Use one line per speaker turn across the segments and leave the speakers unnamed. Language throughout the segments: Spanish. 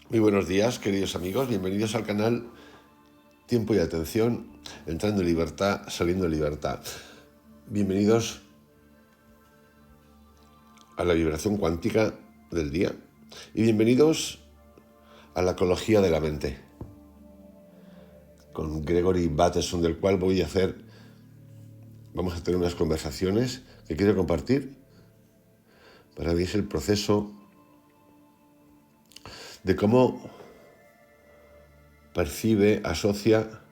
Muy buenos días, queridos amigos. Bienvenidos al canal Tiempo y Atención, entrando en libertad, saliendo en libertad. Bienvenidos a la vibración cuántica del día y bienvenidos a la ecología de la mente con Gregory Bateson, del cual vamos a tener unas conversaciones que quiero compartir. Para mí es el proceso de cómo percibe, asocia,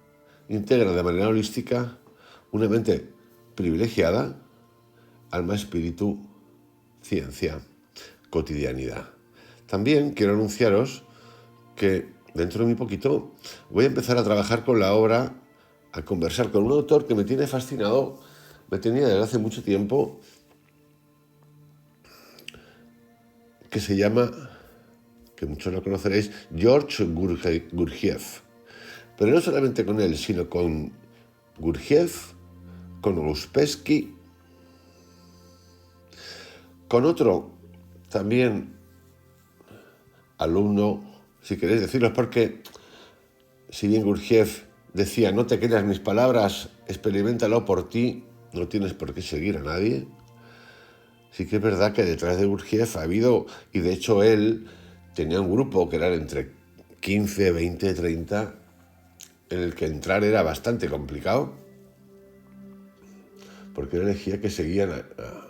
integra de manera holística una mente privilegiada, alma, espíritu, ciencia, cotidianidad. También quiero anunciaros que dentro de muy poquito voy a empezar a trabajar con la obra, a conversar con un autor que me tiene fascinado, me tenía desde hace mucho tiempo, que se llama, que muchos lo conoceréis, George Gurdjieff. Pero no solamente con él, sino con Gurdjieff, con Ouspensky, con otro también alumno, si queréis decirlo, porque si bien Gurdjieff decía, no te creas mis palabras, experiméntalo por ti, no tienes por qué seguir a nadie, sí que es verdad que detrás de Gurdjieff ha habido, y de hecho él tenía un grupo que eran entre 15, 20, 30, en el que entrar era bastante complicado, porque él elegía que seguían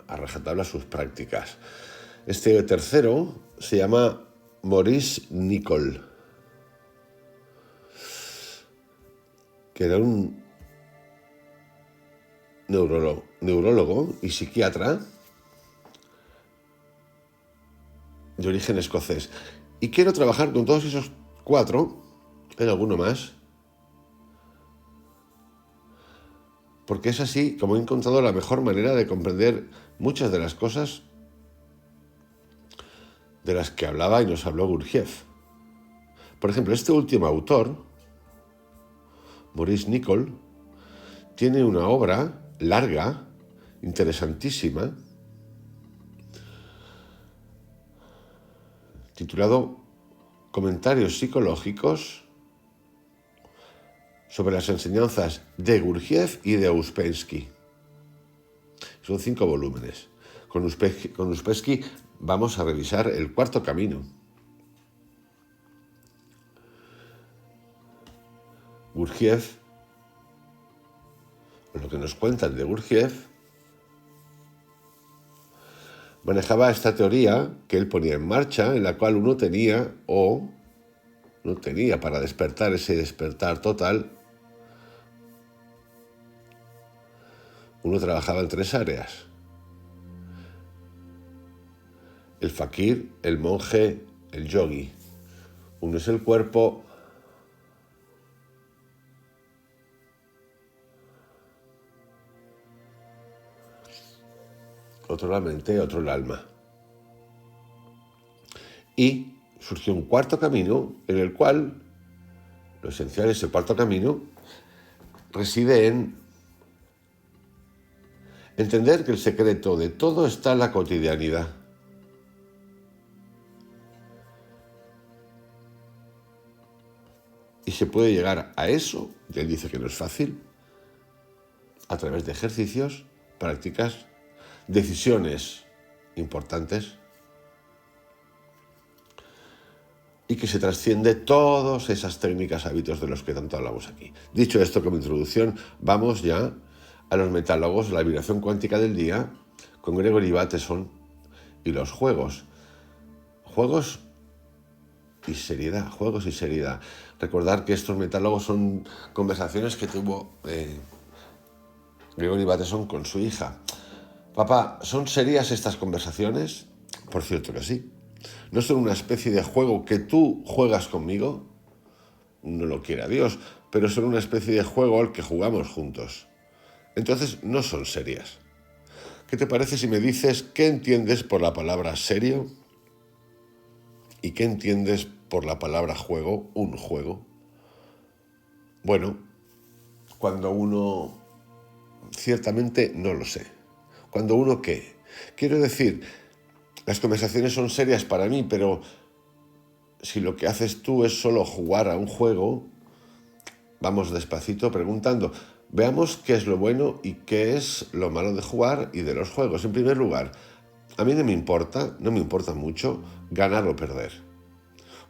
a rajatabla sus prácticas. Este tercero se llama Maurice Nicoll, que era un neurólogo y psiquiatra de origen escocés. Y quiero trabajar con todos esos cuatro, en alguno más, porque es así como he encontrado la mejor manera de comprender muchas de las cosas de las que hablaba y nos habló Gurdjieff. Por ejemplo, este último autor, Maurice Nicoll, tiene una obra larga, interesantísima, titulado Comentarios psicológicos sobre las enseñanzas de Gurdjieff y de Ouspensky. Son 5 volúmenes. Con Ouspensky vamos a revisar el cuarto camino. Gurdjieff, lo que nos cuentan de Gurdjieff, manejaba esta teoría que él ponía en marcha, en la cual uno tenía o no tenía para despertar ese despertar total. Uno trabajaba en 3 áreas: el fakir, el monje, el yogi. Uno es el cuerpo, otro la mente, otro el alma. Y surgió un cuarto camino en el cual lo esencial de ese cuarto camino reside en entender que el secreto de todo está en la cotidianidad. Y se puede llegar a eso, y él dice que no es fácil, a través de ejercicios, prácticas, decisiones importantes, y que se trasciende todas esas técnicas, hábitos de los que tanto hablamos aquí. Dicho esto como introducción, vamos ya a los metálogos, la vibración cuántica del día, con Gregory Bateson y los juegos. Juegos y seriedad, juegos y seriedad. Recordar que estos metálogos son conversaciones que tuvo Gregory Bateson con su hija. Papá, ¿son serias estas conversaciones? Por cierto que sí. ¿No son una especie de juego que tú juegas conmigo? No lo quiera Dios, pero son una especie de juego al que jugamos juntos. Entonces no son serias. ¿Qué te parece si me dices qué entiendes por la palabra serio y qué entiendes por la palabra juego, un juego? Bueno, cuando uno... Ciertamente no lo sé. ¿Cuando uno qué? Quiero decir, las conversaciones son serias para mí, pero si lo que haces tú es solo jugar a un juego, vamos despacito preguntando. Veamos qué es lo bueno y qué es lo malo de jugar y de los juegos. En primer lugar, a mí no me importa mucho ganar o perder.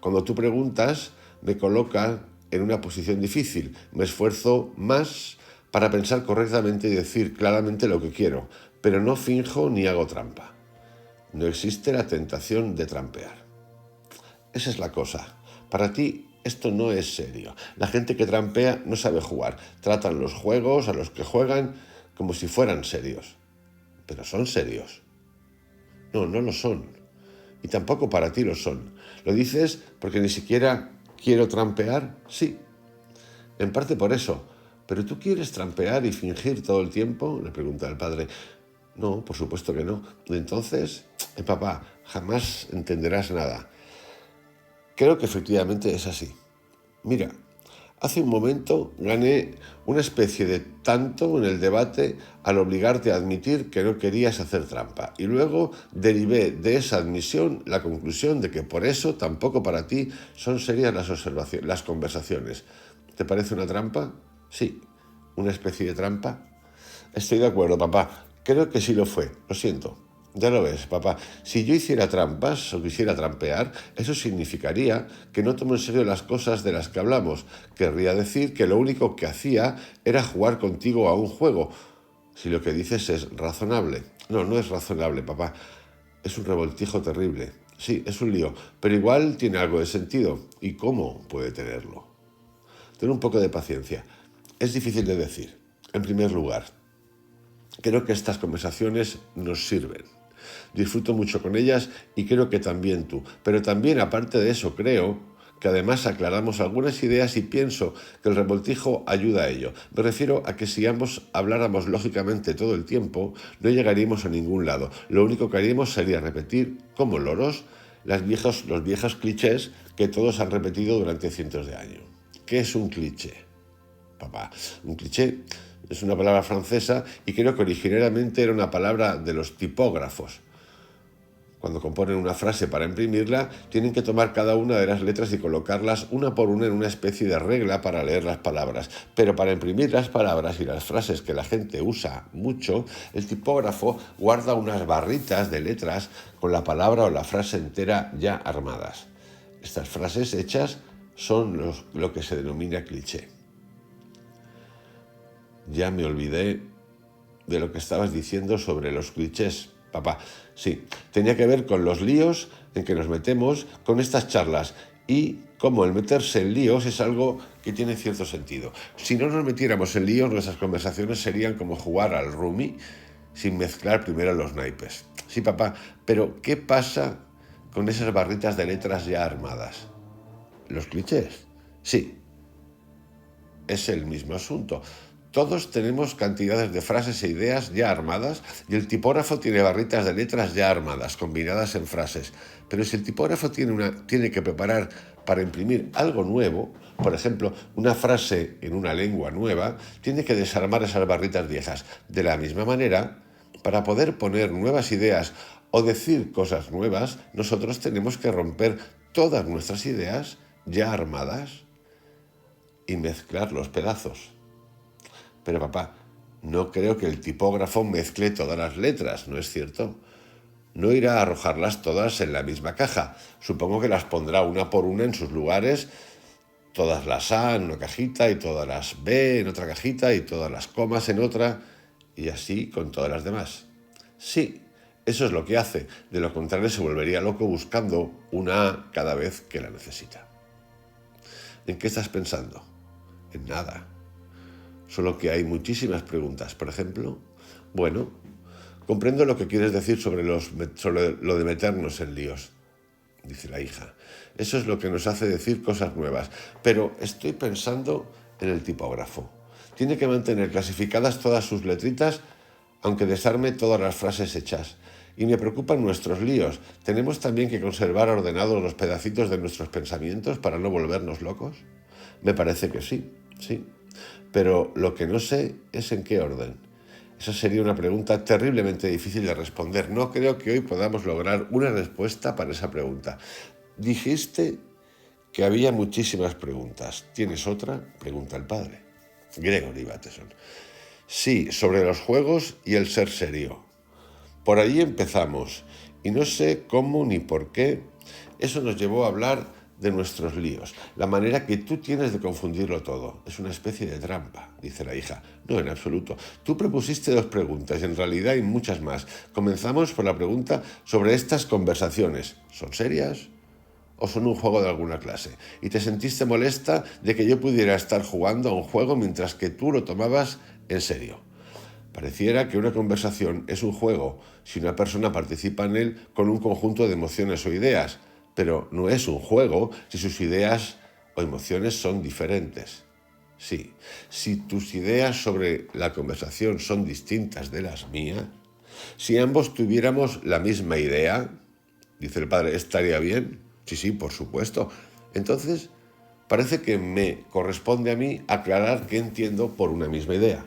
Cuando tú preguntas, me coloca en una posición difícil. Me esfuerzo más para pensar correctamente y decir claramente lo que quiero, pero no finjo ni hago trampa. No existe la tentación de trampear. Esa es la cosa. Para ti esto no es serio. La gente que trampea no sabe jugar. Tratan los juegos a los que juegan como si fueran serios. Pero son serios. No, no lo son. Y tampoco para ti lo son. ¿Lo dices porque ni siquiera quiero trampear? Sí, en parte por eso. ¿Pero tú quieres trampear y fingir todo el tiempo?, le pregunta el padre. No, por supuesto que no. Entonces, papá, jamás entenderás nada. Creo que efectivamente es así. Mira, hace un momento gané una especie de tanto en el debate al obligarte a admitir que no querías hacer trampa. Y luego derivé de esa admisión la conclusión de que por eso tampoco para ti son serias las conversaciones. ¿Te parece una trampa? Sí, una especie de trampa. Estoy de acuerdo, papá. Creo que sí lo fue. Lo siento. Ya lo ves, papá. Si yo hiciera trampas o quisiera trampear, eso significaría que no tomo en serio las cosas de las que hablamos. Querría decir que lo único que hacía era jugar contigo a un juego. Si lo que dices es razonable. No, no es razonable, papá. Es un revoltijo terrible. Sí, es un lío, pero igual tiene algo de sentido. ¿Y cómo puede tenerlo? Ten un poco de paciencia. Es difícil de decir. En primer lugar, creo que estas conversaciones nos sirven. Disfruto mucho con ellas y creo que también tú. Pero también, aparte de eso, creo que además aclaramos algunas ideas y pienso que el revoltijo ayuda a ello. Me refiero a que si ambos habláramos lógicamente todo el tiempo, no llegaríamos a ningún lado. Lo único que haríamos sería repetir, como loros, los viejos clichés que todos han repetido durante cientos de años. ¿Qué es un cliché, papá? Un cliché es una palabra francesa y creo que originariamente era una palabra de los tipógrafos. Cuando componen una frase para imprimirla, tienen que tomar cada una de las letras y colocarlas una por una en una especie de regla para leer las palabras. Pero para imprimir las palabras y las frases que la gente usa mucho, el tipógrafo guarda unas barritas de letras con la palabra o la frase entera ya armadas. Estas frases hechas son lo que se denomina cliché. Ya me olvidé de lo que estabas diciendo sobre los clichés, papá. Sí, tenía que ver con los líos en que nos metemos con estas charlas y cómo el meterse en líos es algo que tiene cierto sentido. Si no nos metiéramos en líos, nuestras conversaciones serían como jugar al rummy sin mezclar primero los naipes. Sí, papá, pero ¿qué pasa con esas barritas de letras ya armadas? ¿Los clichés? Sí, es el mismo asunto. Todos tenemos cantidades de frases e ideas ya armadas y el tipógrafo tiene barritas de letras ya armadas, combinadas en frases. Pero si el tipógrafo tiene que preparar para imprimir algo nuevo, por ejemplo, una frase en una lengua nueva, tiene que desarmar esas barritas viejas. De la misma manera, para poder poner nuevas ideas o decir cosas nuevas, nosotros tenemos que romper todas nuestras ideas ya armadas y mezclar los pedazos. Pero papá, no creo que el tipógrafo mezcle todas las letras, ¿no es cierto? No irá a arrojarlas todas en la misma caja. Supongo que las pondrá una por una en sus lugares, todas las A en una cajita y todas las B en otra cajita y todas las comas en otra, y así con todas las demás. Sí, eso es lo que hace. De lo contrario se volvería loco buscando una A cada vez que la necesita. ¿En qué estás pensando? En nada. Solo que hay muchísimas preguntas. Por ejemplo, bueno, comprendo lo que quieres decir sobre lo de meternos en líos, dice la hija. Eso es lo que nos hace decir cosas nuevas. Pero estoy pensando en el tipógrafo. Tiene que mantener clasificadas todas sus letritas, aunque desarme todas las frases hechas. Y me preocupan nuestros líos. ¿Tenemos también que conservar ordenados los pedacitos de nuestros pensamientos para no volvernos locos? Me parece que sí, sí. Pero lo que no sé es en qué orden. Esa sería una pregunta terriblemente difícil de responder. No creo que hoy podamos lograr una respuesta para esa pregunta. Dijiste que había muchísimas preguntas. ¿Tienes otra?, pregunta el padre. Gregory Bateson. Sí, sobre los juegos y el ser serio. Por allí empezamos, y no sé cómo ni por qué eso nos llevó a hablar de nuestros líos. La manera que tú tienes de confundirlo todo. Es una especie de trampa, dice la hija. No, en absoluto. Tú propusiste 2 preguntas, y en realidad hay muchas más. Comenzamos por la pregunta sobre estas conversaciones. ¿Son serias o son un juego de alguna clase? Y te sentiste molesta de que yo pudiera estar jugando a un juego mientras que tú lo tomabas en serio. Pareciera que una conversación es un juego si una persona participa en él con un conjunto de emociones o ideas, pero no es un juego si sus ideas o emociones son diferentes. Sí, si tus ideas sobre la conversación son distintas de las mías, si ambos tuviéramos la misma idea, dice el padre, ¿estaría bien? Sí, por supuesto. Entonces, parece que me corresponde a mí aclarar qué entiendo por una misma idea.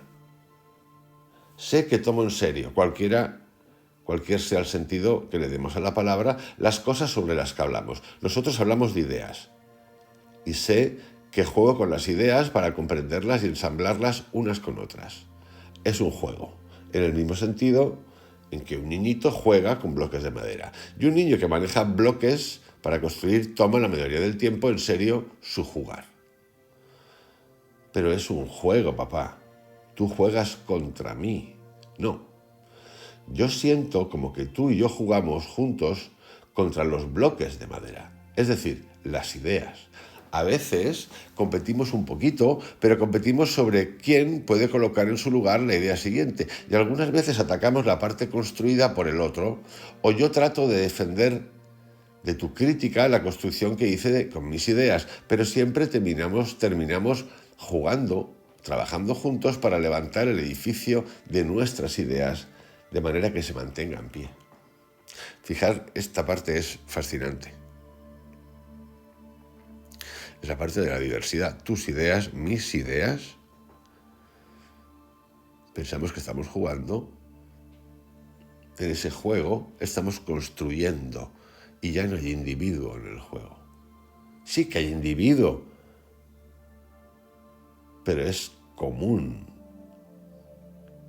Sé que tomo en serio, cualquier sea el sentido que le demos a la palabra, las cosas sobre las que hablamos. Nosotros hablamos de ideas. Y sé que juego con las ideas para comprenderlas y ensamblarlas unas con otras. Es un juego, en el mismo sentido en que un niñito juega con bloques de madera. Y un niño que maneja bloques para construir toma la mayoría del tiempo en serio su jugar. Pero es un juego, papá. Tú juegas contra mí. No. Yo siento como que tú y yo jugamos juntos contra los bloques de madera, es decir, las ideas. A veces competimos un poquito, pero competimos sobre quién puede colocar en su lugar la idea siguiente. Y algunas veces atacamos la parte construida por el otro, o yo trato de defender de tu crítica la construcción que hice con mis ideas, pero siempre terminamos jugando, trabajando juntos para levantar el edificio de nuestras ideas de manera que se mantenga en pie. Fijar, esta parte es fascinante. Es la parte de la diversidad. Tus ideas, mis ideas. Pensamos que estamos jugando. En ese juego estamos construyendo y ya no hay individuo en el juego. Sí que hay individuo, pero es común.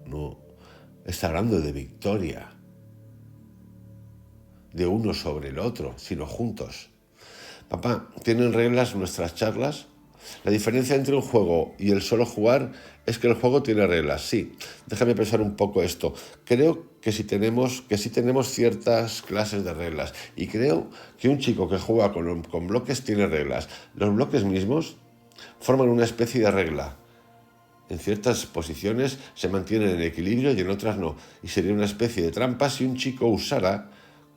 No está hablando de victoria, de uno sobre el otro, sino juntos. Papá, ¿tienen reglas nuestras charlas? La diferencia entre un juego y el solo jugar es que el juego tiene reglas, sí. Déjame pensar un poco esto. Creo que sí tenemos ciertas clases de reglas. Y creo que un chico que juega con bloques tiene reglas. Los bloques mismos forman una especie de regla. En ciertas posiciones se mantienen en equilibrio y en otras no. Y sería una especie de trampa si un chico usara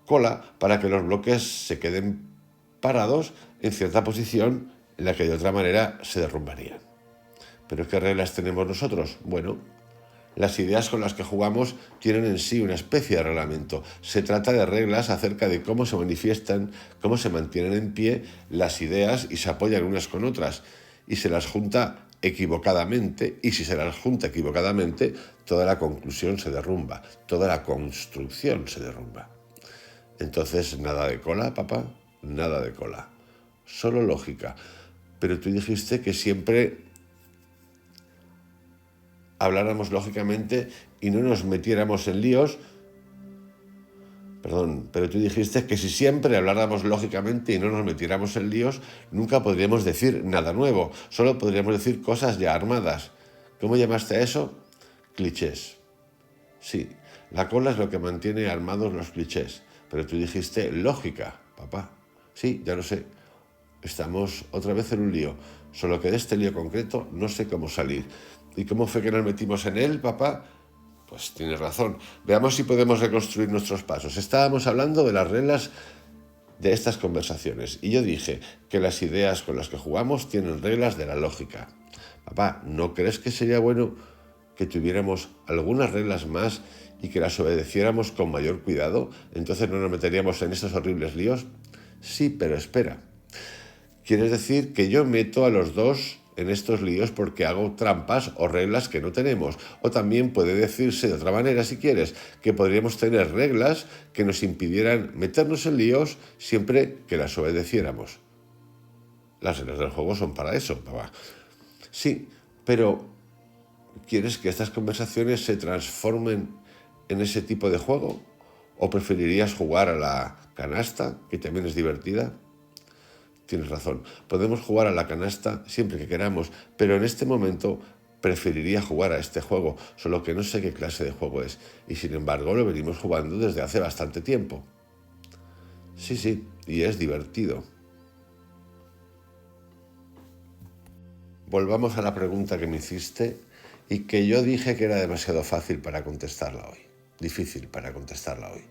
cola para que los bloques se queden parados en cierta posición en la que de otra manera se derrumbarían. ¿Pero qué reglas tenemos nosotros? Bueno, las ideas con las que jugamos tienen en sí una especie de reglamento. Se trata de reglas acerca de cómo se manifiestan, cómo se mantienen en pie las ideas y se apoyan unas con otras. Y se las junta equivocadamente, y si se las junta equivocadamente, toda la conclusión se derrumba, toda la construcción se derrumba. Entonces, nada de cola, papá, nada de cola. Solo lógica. Pero tú dijiste que siempre habláramos lógicamente y no nos metiéramos en líos. Pero tú dijiste que si siempre habláramos lógicamente y no nos metiéramos en líos, nunca podríamos decir nada nuevo. Solo podríamos decir cosas ya armadas. ¿Cómo llamaste a eso? Clichés. Sí, la cola es lo que mantiene armados los clichés. Pero tú dijiste lógica, papá. Sí, ya lo sé. Estamos otra vez en un lío. Solo que de este lío concreto no sé cómo salir. ¿Y cómo fue que nos metimos en él, papá? Pues tienes razón. Veamos si podemos reconstruir nuestros pasos. Estábamos hablando de las reglas de estas conversaciones. Y yo dije que las ideas con las que jugamos tienen reglas de la lógica. Papá, ¿no crees que sería bueno que tuviéramos algunas reglas más y que las obedeciéramos con mayor cuidado? Entonces no nos meteríamos en estos horribles líos. Sí, pero espera. ¿Quieres decir que yo meto a los dos en estos líos porque hago trampas o reglas que no tenemos? O también puede decirse de otra manera, si quieres, que podríamos tener reglas que nos impidieran meternos en líos siempre que las obedeciéramos. Las reglas del juego son para eso, papá. Sí, pero ¿quieres que estas conversaciones se transformen en ese tipo de juego? ¿O preferirías jugar a la canasta, que también es divertida? Tienes razón, podemos jugar a la canasta siempre que queramos, pero en este momento preferiría jugar a este juego, solo que no sé qué clase de juego es, y sin embargo lo venimos jugando desde hace bastante tiempo. Sí, y es divertido. Volvamos a la pregunta que me hiciste y que yo dije que era demasiado fácil para contestarla hoy. Difícil para contestarla hoy.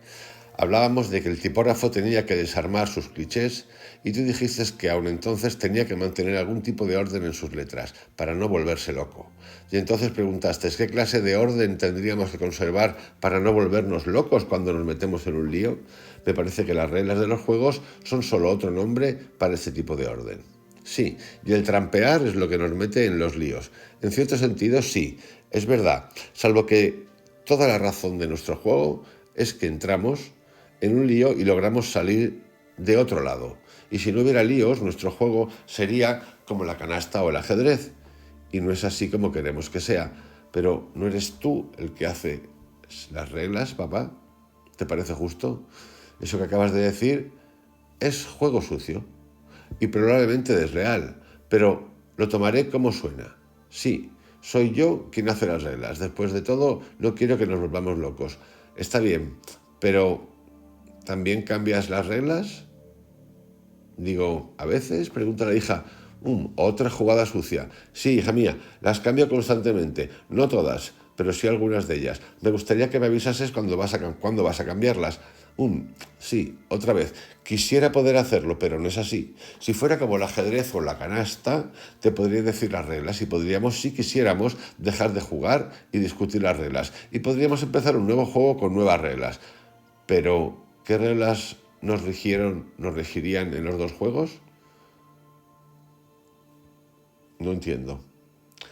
Hablábamos de que el tipógrafo tenía que desarmar sus clichés y tú dijiste que aún entonces tenía que mantener algún tipo de orden en sus letras para no volverse loco. Y entonces preguntaste, ¿qué clase de orden tendríamos que conservar para no volvernos locos cuando nos metemos en un lío? Me parece que las reglas de los juegos son solo otro nombre para este tipo de orden. Sí, y el trampear es lo que nos mete en los líos. En cierto sentido, sí, es verdad, salvo que toda la razón de nuestro juego es que entramos en un lío y logramos salir de otro lado. Y si no hubiera líos, nuestro juego sería como la canasta o el ajedrez. Y no es así como queremos que sea. Pero ¿no eres tú el que hace las reglas, papá? ¿Te parece justo? Eso que acabas de decir es juego sucio y probablemente desleal, pero lo tomaré como suena. Sí, soy yo quien hace las reglas. Después de todo, no quiero que nos volvamos locos. Está bien, pero ¿también cambias las reglas? Digo, a veces, pregunta la hija. Otra jugada sucia. Sí, hija mía, las cambio constantemente. No todas, pero sí algunas de ellas. Me gustaría que me avisases cuando vas a cambiarlas. Sí, otra vez. Quisiera poder hacerlo, pero no es así. Si fuera como el ajedrez o la canasta, te podría decir las reglas y podríamos, si quisiéramos, dejar de jugar y discutir las reglas. Y podríamos empezar un nuevo juego con nuevas reglas. Pero, ¿qué reglas nos regirían en los dos juegos? No entiendo.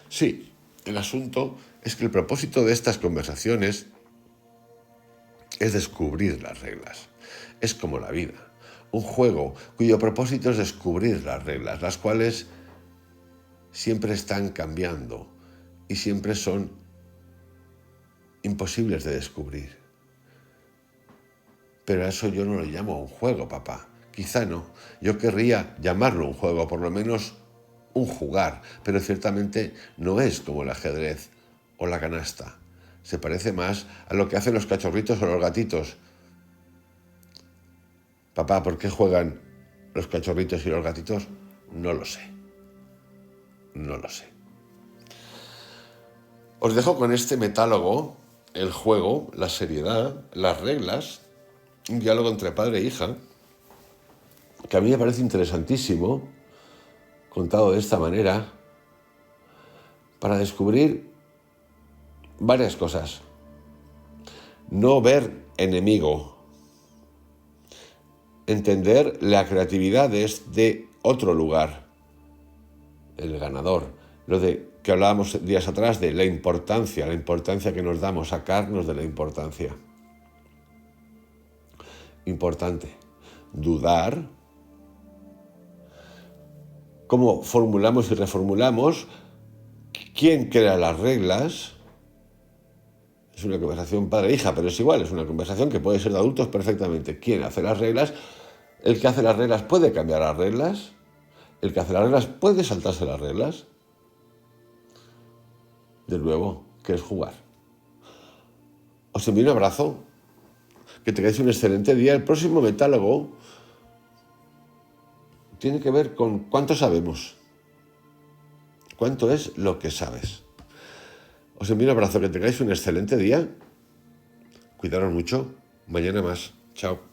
Sí, el asunto es que el propósito de estas conversaciones es descubrir las reglas. Es como la vida. Un juego cuyo propósito es descubrir las reglas, las cuales siempre están cambiando y siempre son imposibles de descubrir. Pero a eso yo no lo llamo un juego, papá. Quizá no. Yo querría llamarlo un juego, por lo menos un jugar, pero ciertamente no es como el ajedrez o la canasta. Se parece más a lo que hacen los cachorritos o los gatitos. Papá, ¿por qué juegan los cachorritos y los gatitos? No lo sé. No lo sé. Os dejo con este metálogo, el juego, la seriedad, las reglas, un diálogo entre padre e hija, que a mí me parece interesantísimo, contado de esta manera, para descubrir varias cosas. No ver enemigo. Entender la creatividad desde otro lugar. El ganador. Lo de que hablábamos días atrás de la importancia que nos damos, sacarnos de la importancia. Importante. Dudar. Cómo formulamos y reformulamos. ¿Quién crea las reglas? Es una conversación padre-hija, pero es igual, es una conversación que puede ser de adultos perfectamente. ¿Quién hace las reglas? El que hace las reglas puede cambiar las reglas. El que hace las reglas puede saltarse las reglas. De nuevo, ¿qué es jugar? Os envío un abrazo. Que tengáis un excelente día. El próximo metálogo tiene que ver con cuánto sabemos. ¿Cuánto es lo que sabes? Os envío un abrazo. Que tengáis un excelente día. Cuidaros mucho. Mañana más. Chao.